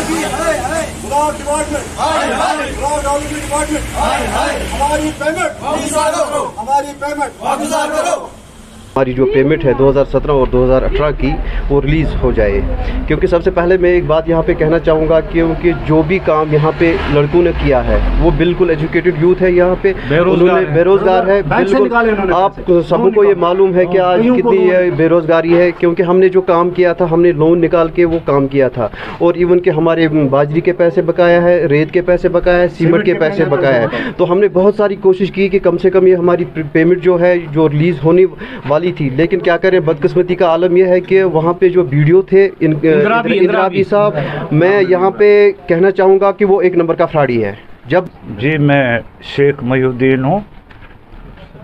Block department, block development department, हमारी payment वापस करो। हमारी जो पेमेंट है 2017 और 2018 की वो रिलीज़ हो जाए। क्योंकि सबसे पहले मैं एक बात यहाँ पे कहना चाहूँगा क्योंकि जो भी काम यहाँ पे लड़कों ने किया है वो बिल्कुल एजुकेटेड यूथ है, यहाँ पे उन्होंने बेरोज़गार है बिल्कुल। आप सबको ये मालूम है कि आज कितनी बेरोज़गारी है, क्योंकि हमने जो काम किया था हमने लोन निकाल के वो काम किया था। और इवन के हमारे बाजरी के पैसे बकाया है, रेत के पैसे बकाया है, सीमेंट के पैसे बकाया है। तो हमने बहुत सारी कोशिश की कि कम से कम ये हमारी पेमेंट जो है जो रिलीज़ होने वाली थी। लेकिन क्या करें, बदकिस्मती का आलम यह है कि वहाँ पे जो वीडियो थे इंद्राबी साहब, मैं यहाँ पे कहना चाहूँगा कि वो एक नंबर का फ्रॉडी है। जब जी मैं शेख मयूद्दीन हूँ,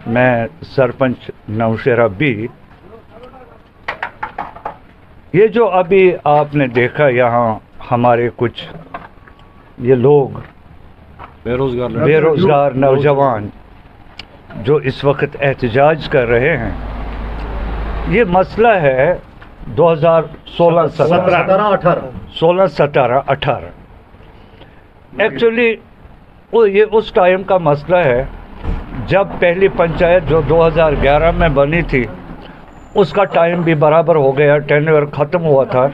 मैं सरपंच नौशेरा बी। ये जो अभी आपने देखा यहाँ हमारे कुछ ये लोग बेरोज़गार नौजवान जो इस वक्त एहतजाज कर रहे हैं, ये मसला है 2016-17-18 एक्चुअली ये उस टाइम का मसला है जब पहली पंचायत जो 2011 में बनी थी उसका टाइम भी बराबर हो गया, टेन्योर ख़त्म हुआ था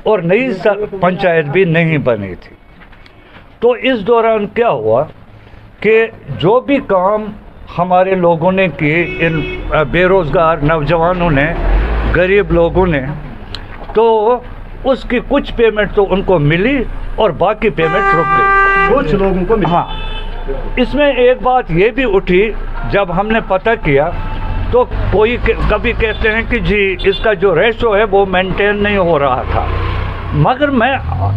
और नई पंचायत भी नहीं बनी थी। तो इस दौरान क्या हुआ कि जो भी काम हमारे लोगों ने किए, इन बेरोज़गार नौजवानों ने, गरीब लोगों ने, तो उसकी कुछ पेमेंट तो उनको मिली और बाकी पेमेंट रुक गई, कुछ लोगों को मिली। हाँ, इसमें एक बात ये भी उठी जब हमने पता किया तो कोई कभी कहते हैं कि जी इसका जो रेशो है वो मेंटेन नहीं हो रहा था, मगर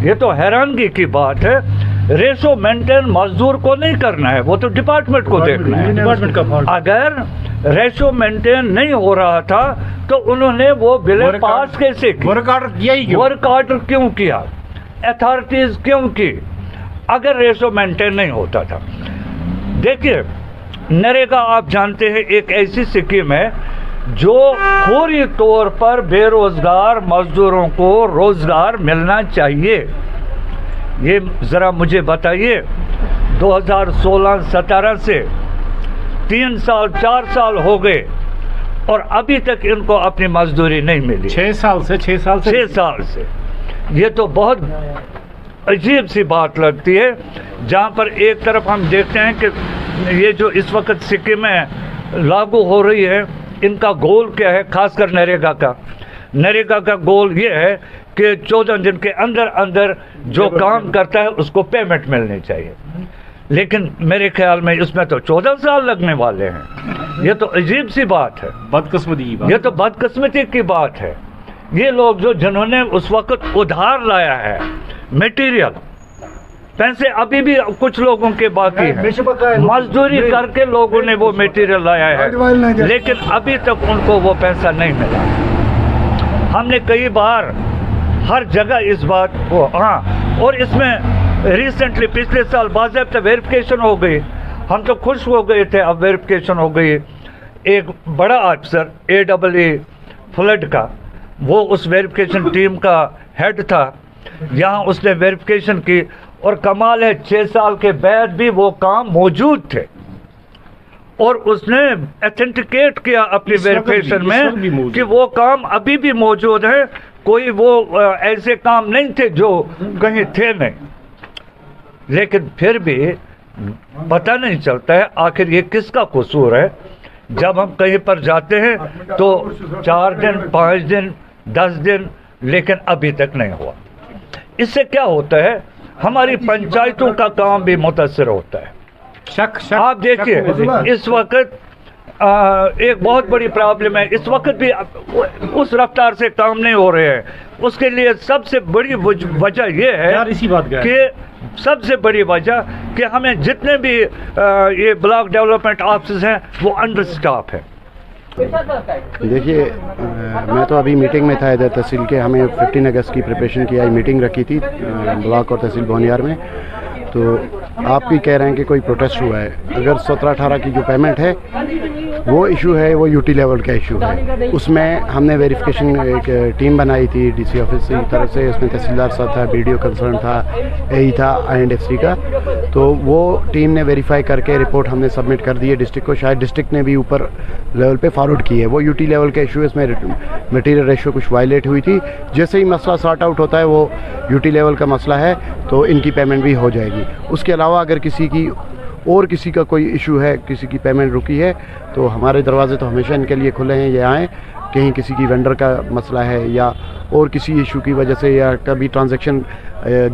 ये तो हैरानगी की बात है, रेशो मेंटेन मजदूर को नहीं करना है, वो तो डिपार्टमेंट को देखना है। डिपार्टमेंट का फॉल्ट। अगर रेशो मेंटेन नहीं हो रहा था तो उन्होंने वो बिल पास कैसे की? वर्क ऑर्डर किया ही क्यों? वर्क ऑर्डर क्यों किया? अथॉरिटीज क्यों की अगर रेशो मेंटेन नहीं होता था? देखिए, नरेगा आप जानते हैं एक ऐसी स्कीम है जो फौरी तौर पर बेरोजगार मजदूरों को रोजगार मिलना चाहिए। ये ज़रा मुझे बताइए, 2016-17 से 3 साल 4 साल हो गए और अभी तक इनको अपनी मजदूरी नहीं मिली। 6 साल से ये तो बहुत अजीब सी बात लगती है, जहाँ पर एक तरफ हम देखते हैं कि ये जो इस वक्त स्कीमें लागू हो रही है इनका गोल क्या है, खासकर नरेगा का गोल ये है कि 14 दिन के अंदर अंदर जो काम करता है उसको पेमेंट मिलनी चाहिए। लेकिन मेरे ख्याल में इसमें तो 14 साल लगने वाले हैं। ये तो अजीब सी बात है, बदकिस्मती की बात। ये तो बदकिस्मती की बात है। ये लोग जिन्होंने उस वक्त उधार लाया है मटेरियल, पैसे अभी भी कुछ लोगों के बाकी हैं, मजदूरी करके लोगों ने वो मटेरियल लाया है, लेकिन अभी तक उनको वो पैसा नहीं मिला। हमने कई बार हर जगह इस बात को, हाँ, और इसमें रिसेंटली पिछले साल बाज़ाब्ता वेरिफिकेशन हो गई, हम तो खुश हो गए थे, अब वेरिफिकेशन हो गई। एक बड़ा अफसर AEE फ्लड का, वो उस वेरिफिकेशन टीम का हेड था, यहाँ उसने वेरिफिकेशन की और कमाल है 6 साल के बाद भी वो काम मौजूद थे और उसने ऑथेंटिकेट किया अपनी वेरिफिकेशन में कि वो काम अभी भी मौजूद है, कोई वो ऐसे काम नहीं थे जो कहीं थे नहीं। लेकिन फिर भी पता नहीं चलता है आखिर ये किसका कसूर है। जब हम कहीं पर जाते हैं तो 4 दिन 5 दिन 10 दिन, लेकिन अभी तक नहीं हुआ। इससे क्या होता है, हमारी पंचायतों का काम भी मुतासिर होता है। शक आप देखिए इस वक्त एक बहुत बड़ी प्रॉब्लम है, इस वक्त भी उस रफ्तार से काम नहीं हो रहे हैं। उसके लिए सबसे बड़ी वजह यह है कि सबसे बड़ी वजह कि हमें जितने भी ये ब्लॉक डेवलपमेंट ऑफिस हैं वो अंडर स्टाफ है। देखिए, मैं तो अभी मीटिंग में था इधर तहसील के, हमें 15 अगस्त की प्रिपरेशन की आई मीटिंग रखी थी ब्लॉक और तहसील बोनियार में। तो आप भी कह रहे हैं कि कोई प्रोटेस्ट हुआ है। अगर 17-18 की जो पेमेंट है वो इशू है, वो यूटी लेवल का इशू है। उसमें हमने वेरिफिकेशन एक टीम बनाई थी डीसी ऑफिस की तरफ से, उसमें तहसीलदार साहब था, बीडीओ कंसर्न था, एई था INDFC का। तो वो टीम ने वेरीफाई करके रिपोर्ट हमने सबमिट कर दी है डिस्ट्रिक्ट को। शायद डिस्ट्रिक्ट ने भी ऊपर लेवल पे फॉरवर्ड की है। वो यूटी लेवल का इशू है, इसमें मटेरियल रेशियो कुछ वायलेट हुई थी। जैसे ही मसला सॉर्ट आउट होता है, वो यूटी लेवल का मसला है, तो इनकी पेमेंट भी हो जाएगी। उसके अलावा अगर किसी का कोई इशू है, किसी की पेमेंट रुकी है, तो हमारे दरवाजे तो हमेशा इनके लिए खुले हैं, ये आएँ। कहीं किसी की वेंडर का मसला है या और किसी इशू की वजह से, या कभी ट्रांजैक्शन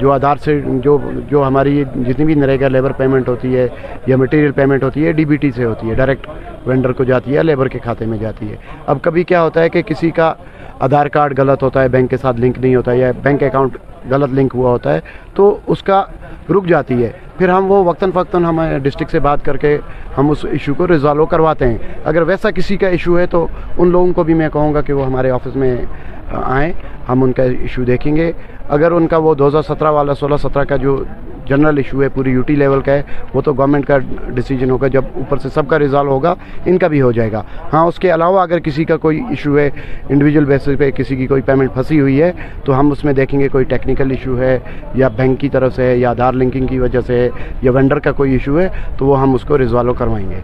जो आधार से जो हमारी जितनी भी नरेगा लेबर पेमेंट होती है या मटेरियल पेमेंट होती है, DBT से होती है, डायरेक्ट वेंडर को जाती है, लेबर के खाते में जाती है। अब कभी क्या होता है कि किसी का आधार कार्ड गलत होता है, बैंक के साथ लिंक नहीं होता है, या बैंक अकाउंट गलत लिंक हुआ होता है, तो उसका रुक जाती है। फिर हम वो वक्तन फ़क्तन हम डिस्ट्रिक्ट से बात करके हम उस इशू को रिजॉल्व करवाते हैं। अगर वैसा किसी का इशू है तो उन लोगों को भी मैं कहूँगा कि वो हमारे ऑफिस में आएँ, हम उनका इशू देखेंगे। अगर उनका वो 2017 वाला 16-17 का जो जनरल इशू है, पूरी यूटी लेवल का है, वो तो गवर्नमेंट का डिसीजन होगा, जब ऊपर से सबका रिजॉल्व होगा इनका भी हो जाएगा। हाँ, उसके अलावा अगर किसी का कोई इशू है, इंडिविजुअल बेसिस पे किसी की कोई पेमेंट फंसी हुई है, तो हम उसमें देखेंगे कोई टेक्निकल इशू है या बैंक की तरफ से है या आधार लिंकिंग की वजह से है या वेंडर का कोई इशू है, तो वो हम उसको रिजॉल्व करवाएंगे।